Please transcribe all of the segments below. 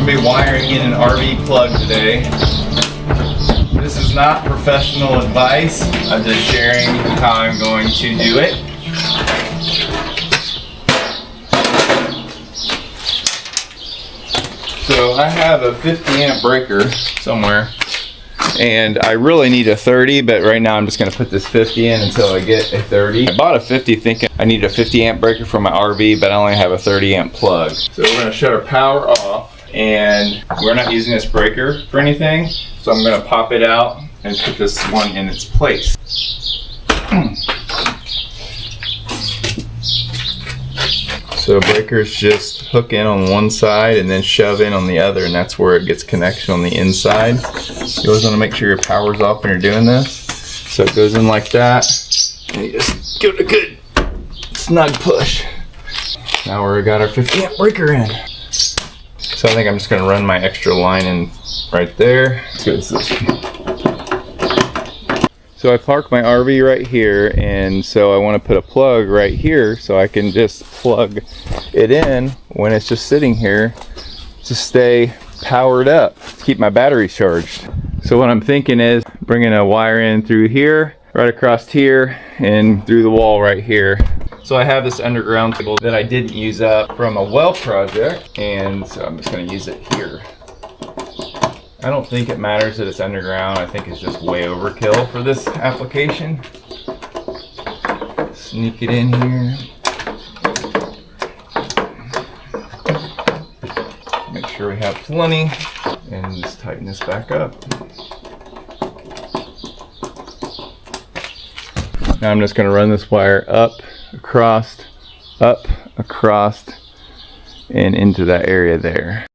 going to be wiring in an RV plug today. This is not professional advice. I'm just sharing how I'm going to do it. So I have a 50 amp breaker somewhere, and I really need a 30, but right now I'm just going to put this 50 in until I get a 30. I bought a 50 thinking I need a 50 amp breaker for my RV, but I only have a 30 amp plug. So we're going to shut our power off, and we're not using this breaker for anything, so I'm going to pop it out and put this one in its place. So breakers just hook in on one side and then shove in on the other, and that's where it gets connection on the inside. You always want to make sure your power's off when you're doing this. So it goes in like that, and you just give it a good snug push. Now we got our 50 amp breaker in. So I think I'm just going to run my extra line in right there. So I parked my RV right here, and so I want to put a plug right here so I can just plug it in when it's just sitting here to stay powered up, to keep my batteries charged. So what I'm thinking is bringing a wire in through here, right across here, and through the wall right here. So I have this underground cable that I didn't use up from a well project, and so I'm just going to use it here. I don't think it matters that it's underground. I think it's just way overkill for this application. Sneak it in here. Make sure we have plenty, and just tighten this back up. Now I'm just going to run this wire up, across, and into that area there.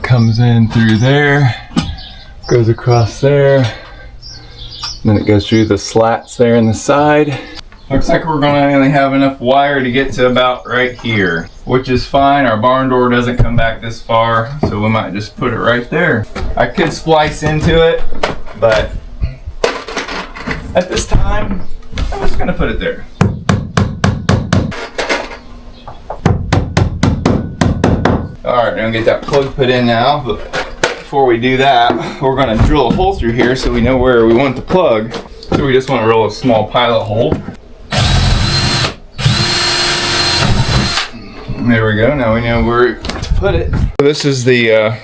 Comes in through there, goes across there, then it goes through the slats there in the side. Looks like we're going to only have enough wire to get to about right here, which is fine. Our barn door doesn't come back this far, so we might just put it right there. I could splice into it, but at this time, I'm just going to put it there. Alright, we're going to get that plug put in now, but before we do that, we're going to drill a hole through here so we know where we want the plug. So we just want to drill a small pilot hole. There we go, now we know where to put it. This is the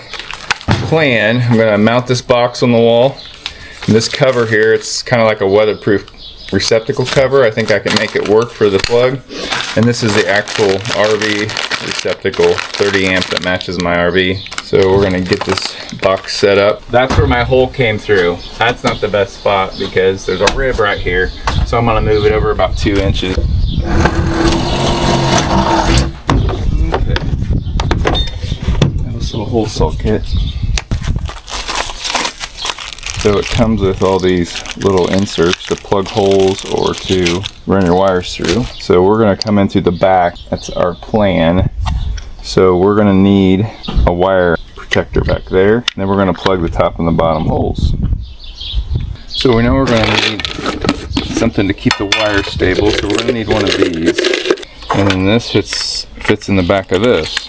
plan. I'm going to mount this box on the wall. And this cover here, it's kind of like a weatherproof receptacle cover. I think I can make it work for the plug. And this is the actual RV receptacle, 30 amp, that matches my RV. So we're gonna get this box set up. That's where my hole came through. That's not the best spot because there's a rib right here. So I'm gonna move it over about 2 inches. Okay. That was a hole saw kit. So it comes with all these little inserts to plug holes or to run your wires through. So we're going to come in through the back. That's our plan. So we're going to need a wire protector back there. And then we're going to plug the top and the bottom holes. So we know we're going to need something to keep the wire stable. So we're going to need one of these. And then this fits in the back of this.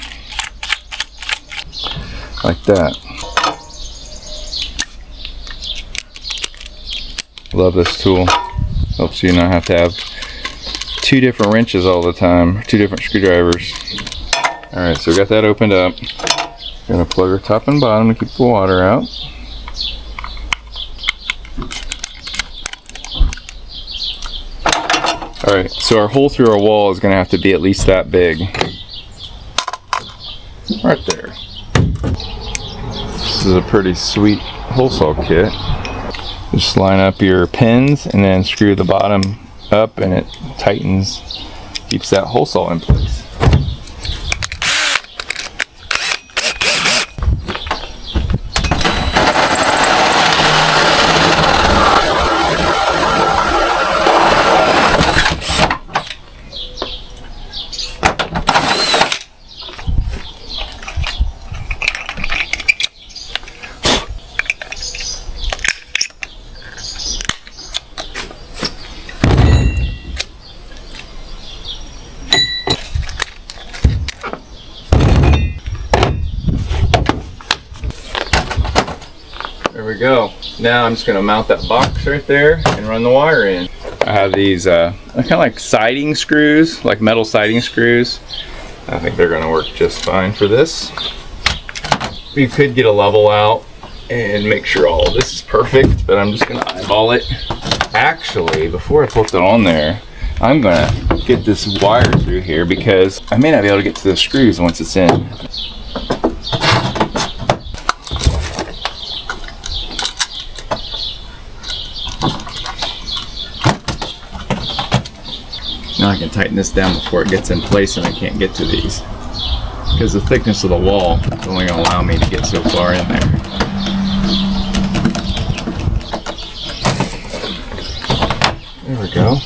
Like that. Love this tool. Helps you not have to have 2 different wrenches all the time, 2 different screwdrivers. Alright, so we got that opened up. Gonna plug our top and bottom to keep the water out. Alright, so our hole through our wall is gonna have to be at least that big. Right there. This is a pretty sweet hole saw kit. Just line up your pins and then screw the bottom up, and it tightens, keeps that hole saw in place. we go. Now I'm just gonna mount that box right there and run the wire in. I have these kind of like siding screws, like metal siding screws. I think they're gonna work just fine for this. You could get a level out and make sure all of this is perfect, but I'm just gonna eyeball it. Actually, before I put that on there, I'm gonna get this wire through here because I may not be able to get to the screws once it's in. Now I can tighten this down before it gets in place and I can't get to these. Because the thickness of the wall is only gonna allow me to get so far in there. There we go.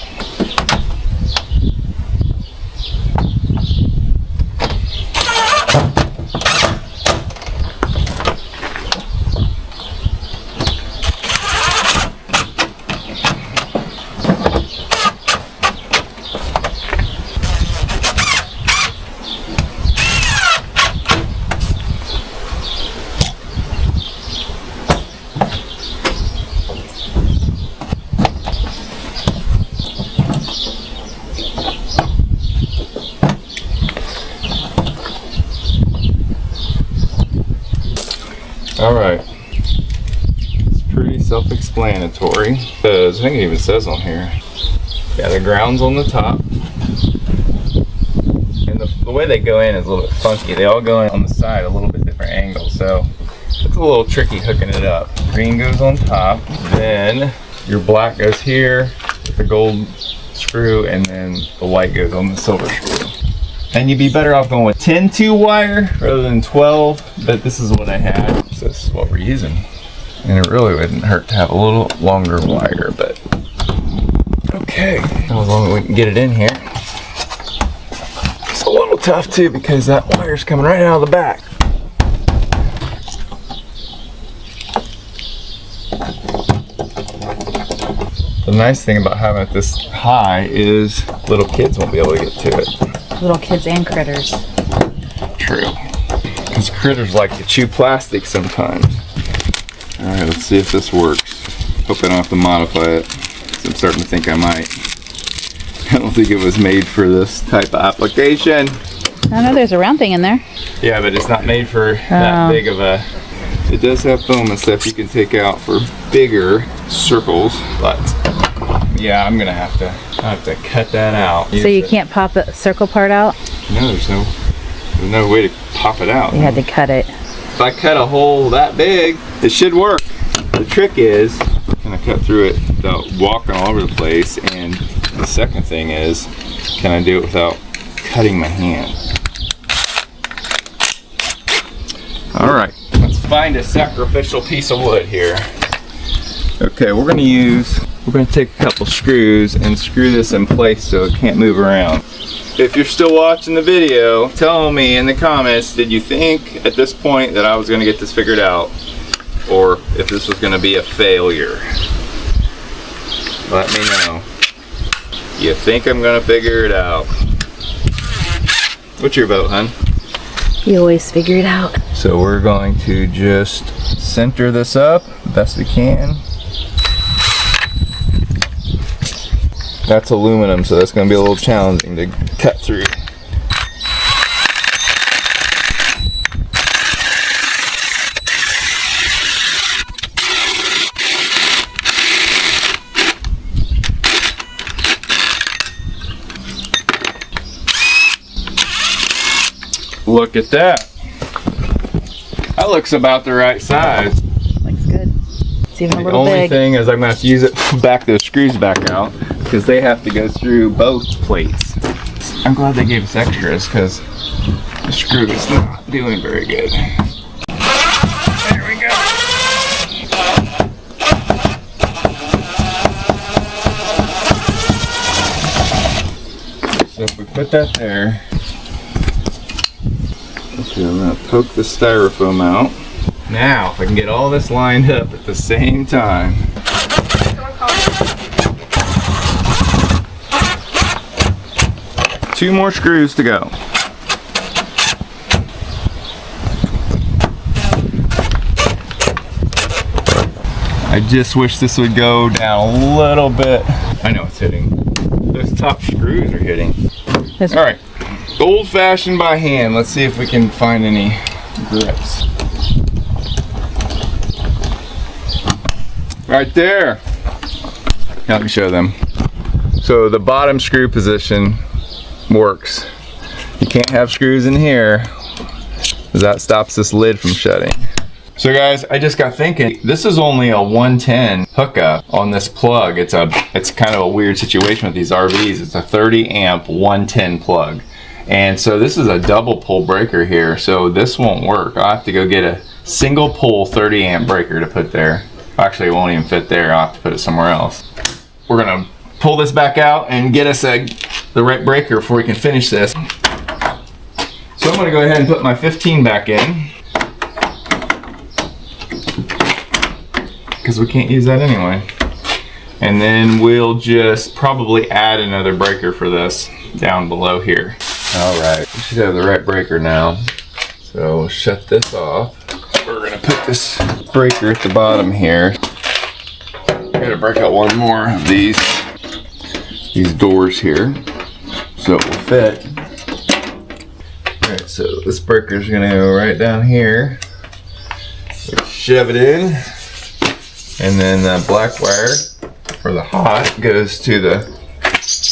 Alright, it's pretty self-explanatory because I think it even says on here. Yeah, the ground's on the top. And the way they go in is a little bit funky. They all go in on the side a little bit different angles, so it's a little tricky hooking it up. Green goes on top, then your black goes here with the gold screw, and then the white goes on the silver screw. And you'd be better off going with 10-2 wire rather than 12, but this is what I had, so this is what we're using. And it really wouldn't hurt to have a little longer wire, but okay. As long as we can get it in here. It's a little tough too because that wire's coming right out of the back. The nice thing about having it this high is little kids won't be able to get to it. Little kids and critters. True. Because critters like to chew plastic sometimes. Alright, let's see if this works. Hope I don't have to modify it. I'm starting to think I might. I don't think it was made for this type of application. I know there's a round thing in there. Yeah, but it's not made for that big of a... It does have foam and stuff you can take out for bigger circles, but yeah, I'm gonna have to cut that out. So you can't pop the circle part out? No, there's no way to pop it out. You had to cut it. If I cut a hole that big, it should work. The trick is, can I cut through it without walking all over the place? And the second thing is, can I do it without cutting my hand? All right, let's find a sacrificial piece of wood here. Okay, we're gonna take a couple screws and screw this in place so it can't move around. If you're still watching the video, tell me in the comments, did you think at this point that I was gonna get this figured out? Or if this was gonna be a failure? Let me know. You think I'm gonna figure it out? What's your vote, hun? You always figure it out. So we're going to just center this up the best we can. That's aluminum, so that's going to be a little challenging to cut through. Look at that. That looks about the right size. Looks good. It's even a little big. The only big. thing is I'm going to have to use it to back those screws back out because they have to go through both plates. I'm glad they gave us extras because the screw is not doing very good. There we go. So if we put that there, okay, I'm going to poke the styrofoam out. Now, if I can get all this lined up at the same time. Two more screws to go. I just wish this would go down a little bit. I know it's hitting. Those top screws are hitting. All right, old fashioned by hand. Let's see if we can find any grips. Right there. Now let me show them. So the bottom screw position works. You can't have screws in here, because that stops this lid from shutting. So guys, I just got thinking, this is only a 110 hookup on this plug. It's kind of a weird situation with these RVs. It's a 30 amp 110 plug. And so this is a double pole breaker here, so this won't work. I'll have to go get a single pole 30 amp breaker to put there. Actually, it won't even fit there. I'll have to put it somewhere else. We're gonna pull this back out and get us the right breaker before we can finish this. So I'm gonna go ahead and put my 15 back in, because we can't use that anyway. And then we'll just probably add another breaker for this down below here. All right, we should have the right breaker now. So we'll shut this off. We're gonna put this breaker at the bottom here. Gotta break out one more of these doors here, so it will fit. All right, so this breaker is gonna go right down here. Shove it in. And then the black wire for the hot goes to the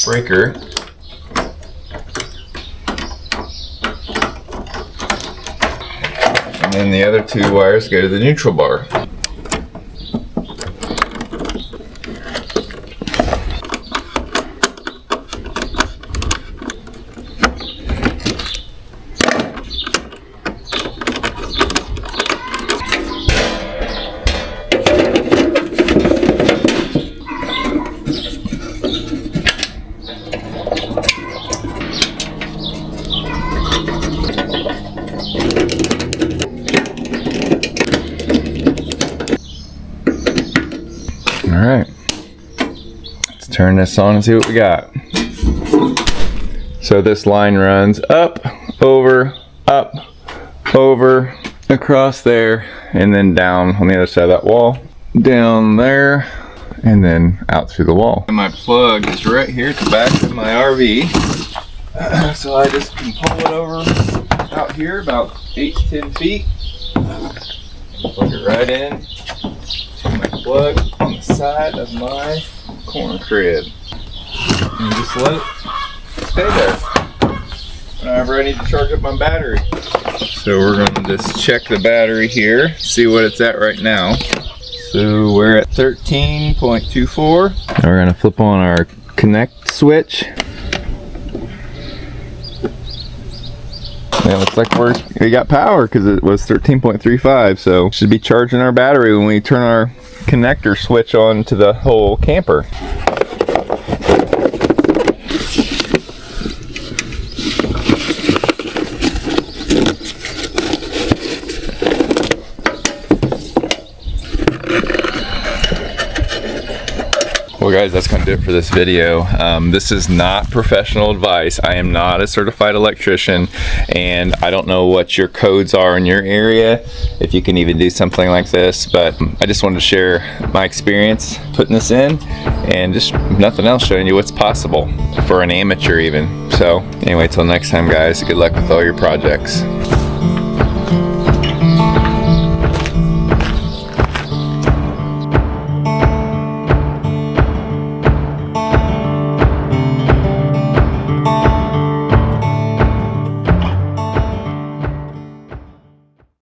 breaker. And then the other two wires go to the neutral bar. Alright, let's turn this on and see what we got. So this line runs up, over, across there, and then down on the other side of that wall, down there, and then out through the wall. And my plug is right here at the back of my RV. So I just can pull it over out here about 8 to 10 feet. Plug it right in to my plug on the side of my corn crib. And just let it stay there whenever I need to charge up my battery. So we're going to just check the battery here, see what it's at right now. So we're at 13.24. Now we're going to flip on our connect switch. Yeah, looks like we got power because it was 13.35, so should be charging our battery when we turn our connector switch on to the whole camper. Well guys, that's going to do it for this video. This is not professional advice. I am not a certified electrician, and I don't know what your codes are in your area, if you can even do something like this, but I just wanted to share my experience putting this in, and just nothing else, showing you what's possible for an amateur even. So anyway, till next time guys, good luck with all your projects.